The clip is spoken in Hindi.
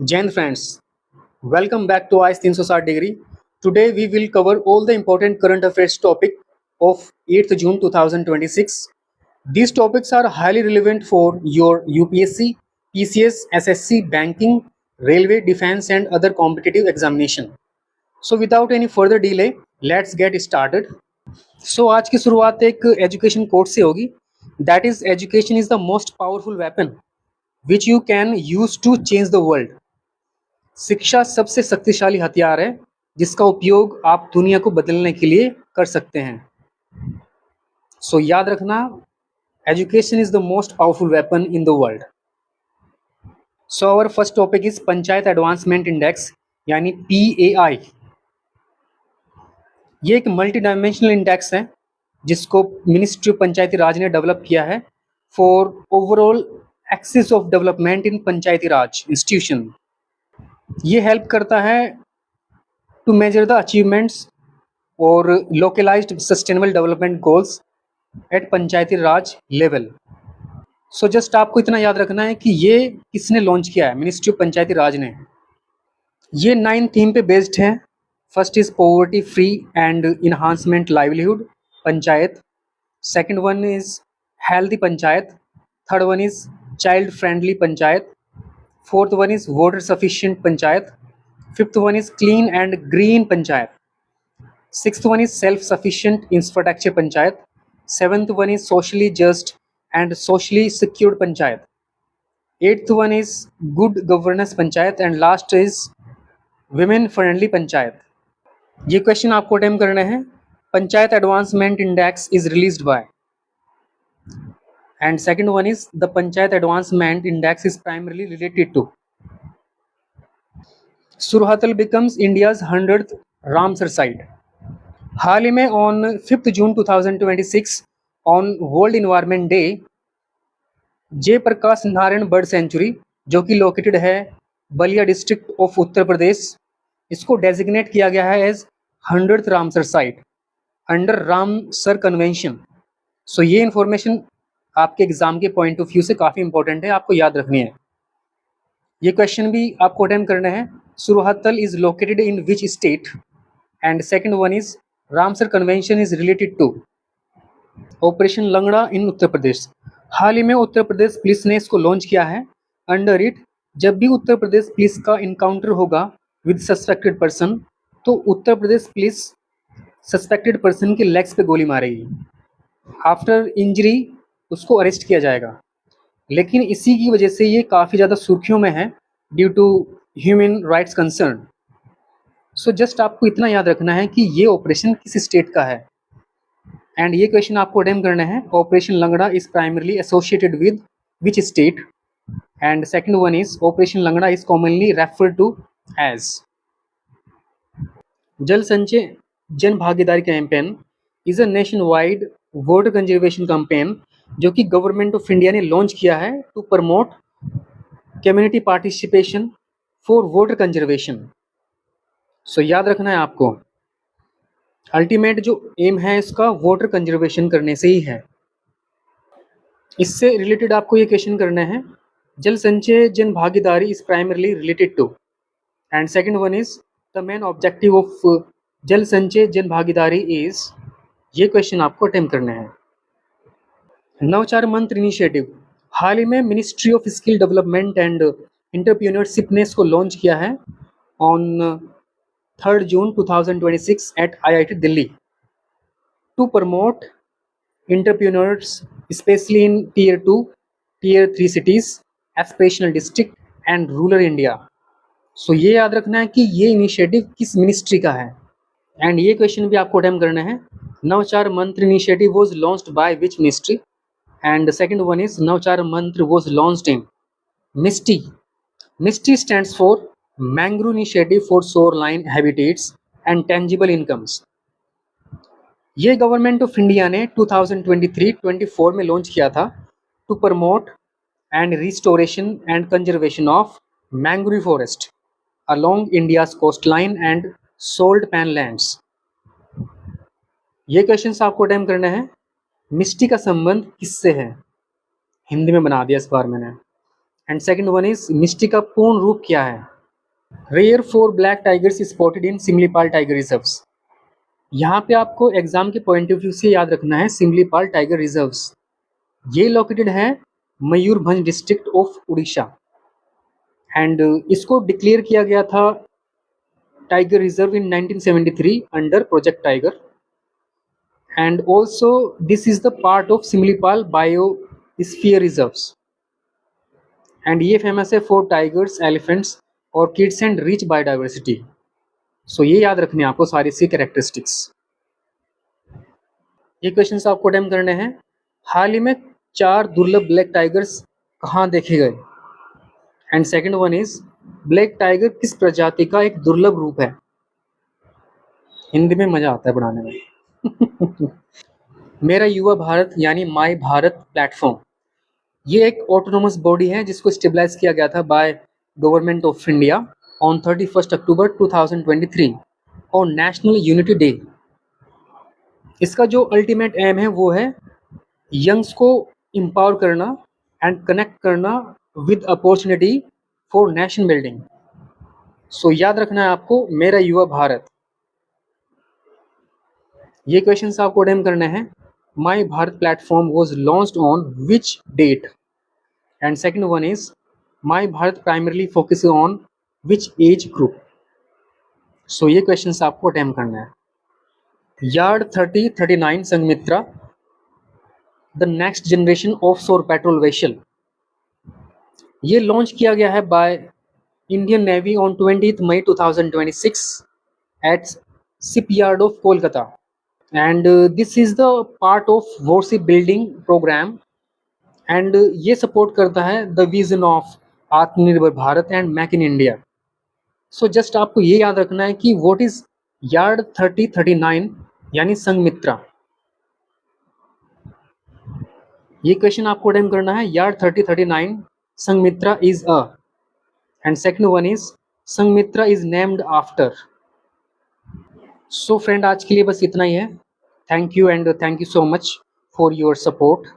Jain friends, welcome back to ICE 360 degree. Today we will cover all the important current affairs topic of 8th June 2026. These topics are highly relevant for your UPSC, PCS, SSC, banking, railway, defense and other competitive examination. So without any further delay, let's get started. So आज की शुरुआत एक एजुकेशन कोट से होगी. That is, education is the most powerful weapon which you can use to change the world. शिक्षा सबसे शक्तिशाली हथियार है जिसका उपयोग आप दुनिया को बदलने के लिए कर सकते हैं. सो याद रखना, education is the most powerful weapon in the world. So our first topic is panchayat advancement index यानी PAI. ये एक मल्टी डायमेंशनल इंडेक्स है जिसको मिनिस्ट्री ऑफ पंचायती राज ने डेवलप किया है for overall access of development in Panchayati Raj institution. ये हेल्प करता है टू मेजर द अचीवमेंट्स और localised sustainable development goals at Panchayati Raj level. So just आपको इतना याद रखना है कि ये किसने लॉन्च किया है, मिनिस्ट्री ऑफ पंचायती राज ने. ये 9 थीम पे बेस्ड है. First is poverty free and enhancement livelihood panchayat. Second one is healthy panchayat. Third one is child friendly panchayat. Fourth one is water sufficient panchayat. Fifth one is clean and green panchayat. Sixth one is self sufficient infrastructure panchayat. Seventh one is socially just and socially secured panchayat. Eighth one is good governance panchayat and last is women friendly panchayat. ये क्वेश्चन आपको अटेम्प्ट करने हैं. Panchayat advancement index is released by, and second one is the Panchayat Advancement Index is primarily related to. Surhatal becomes India's 100th Ramsar site. हाल ही में on 5th June 2026 on World Environment Day, जय प्रकाश नारायण बर्ड सेंचुरी जो कि लोकेटेड है बलिया डिस्ट्रिक्ट ऑफ उत्तर प्रदेश, इसको डेजिग्नेट किया गया है as 100th Ramsar site under Ramsar convention. So ये इंफॉर्मेशन आपके एग्जाम के पॉइंट ऑफ व्यू से काफ़ी इंपॉर्टेंट है, आपको याद रखनी है. ये क्वेश्चन भी आपको अटेम्प्ट करना है. Surhatal is located in which state and second one is Ramsar convention is related to. Operation Langda in Uttar Pradesh. हाल ही में उत्तर प्रदेश पुलिस ने इसको लॉन्च किया है. अंडर इट, जब भी उत्तर प्रदेश पुलिस का इनकाउंटर होगा विद सस्पेक्टेड पर्सन तो Uttar Pradesh police suspected person के लेग्स पे गोली मारेगी. आफ्टर इंजरी उसको अरेस्ट किया जाएगा. लेकिन इसी की वजह से ये काफ़ी ज़्यादा सुर्खियों में है due to human rights concern. So just आपको इतना याद रखना है कि ये ऑपरेशन किस स्टेट का है एंड ये क्वेश्चन आपको अटेम्प्ट करना है. Operation Langda is primarily associated with which state and second one is operation Langda is commonly referred to as. Jal Sanchay Jan Bhagidari campaign is a nation wide water conservation campaign जो कि गवर्नमेंट ऑफ इंडिया ने लॉन्च किया है to promote community participation for water conservation. So याद रखना है आपको, अल्टीमेट जो एम है इसका वाटर कंजर्वेशन करने से ही है. इससे रिलेटेड आपको ये क्वेश्चन करना है. जल Sanchay Jan Bhagidari is primarily related to and second one is the main objective of Jal Sanchay Jan Bhagidari is. ये क्वेश्चन आपको अटेम्प्ट करना है. नवचार मंत्र इनिशिएटिव. हाल ही में ministry of skill development and entrepreneurship ने इसको लॉन्च किया है on 3rd June 2026 at IIT Delhi to promote entrepreneurs specially in Tier 2, Tier 3 cities, aspirational district and rural India. So ये याद रखना है कि ये इनिशिएटिव किस मिनिस्ट्री का है एंड ये क्वेश्चन भी आपको अटेम्प्ट करना है. नवचार मंत्र initiative was launched by which ministry and the second one is Navchar Mantra was launched in MISTI. MISTI stands for Mangrove Initiative for Shoreline Habitats and Tangible Incomes. ये गवर्नमेंट ऑफ इंडिया ने 2023-24 में लॉन्च किया था to promote and restoration and conservation of mangrove forest along India's coastline and salt pan lands. ये क्वेश्चन आपको अटेम्प्ट करना है. मिस्टी का संबंध किससे है, हिंदी में बना दिया इस बार मैंने. And second one is MISHTI का पूर्ण रूप क्या है. Rare 4 black tigers spotted in Similipal tiger reserves. यहाँ पे आपको एग्जाम के पॉइंट ऑफ व्यू से याद रखना है सिमलीपाल टाइगर रिजर्व्स। ये लोकेटेड है Mayurbhanj district of Orissa and इसको डिक्लेयर किया गया था tiger reserve in 1973 under project tiger and also this is the part of Similipal biosphere reserves and ये फेमस है फॉर टाइगर्स, एलिफेंट्स और kids and rich biodiversity. So ये याद रखने हैं आपको सारी सी कैरेक्टरिस्टिक्स। ये क्वेश्चन आपको अटेम्प्ट करने हैं। हाल ही में 4 दुर्लभ ब्लैक टाइगर्स कहाँ देखे गए? And second one is black tiger किस प्रजाति का एक दुर्लभ रूप है? हिंदी में मजा आता है पढ़ाने में। मेरा युवा भारत यानी माई भारत प्लेटफॉर्म, ये एक ऑटोनोमस बॉडी है जिसको स्टेबलाइज किया गया था by government of India on 31 अक्टूबर 2023 और नेशनल यूनिटी डे। इसका जो अल्टीमेट एम है वो है यंग्स को एम्पावर करना एंड कनेक्ट करना with opportunity for nation building. So याद रखना है आपको मेरा युवा भारत। ये क्वेश्चंस आपको अटेम्प्ट करने हैं। My Bharat platform was launched on which date? And second one is my Bharat primarily focus on which age group? So ये क्वेश्चंस आपको अटेम्प्ट करना है। Yard 3039 Sanghamitra the next generation of shore patrol vessel, ये लॉन्च किया गया है by Indian navy on 20 May 2026 at shipyard of Kolkata and this is the part of warship building programme एंड ये सपोर्ट करता है द विजन ऑफ आत्मनिर्भर Bharat and make in India. So just आपको ये याद रखना है कि व्हाट इज यार्ड 3039 यानी संघमित्रा। ये क्वेश्चन आपको अटेम्प्ट करना है। Yard 3039 Sanghamitra is a and second one is Sanghamitra is named after. So friend आज के लिए बस इतना ही है। Thank you and thank you so much for your support.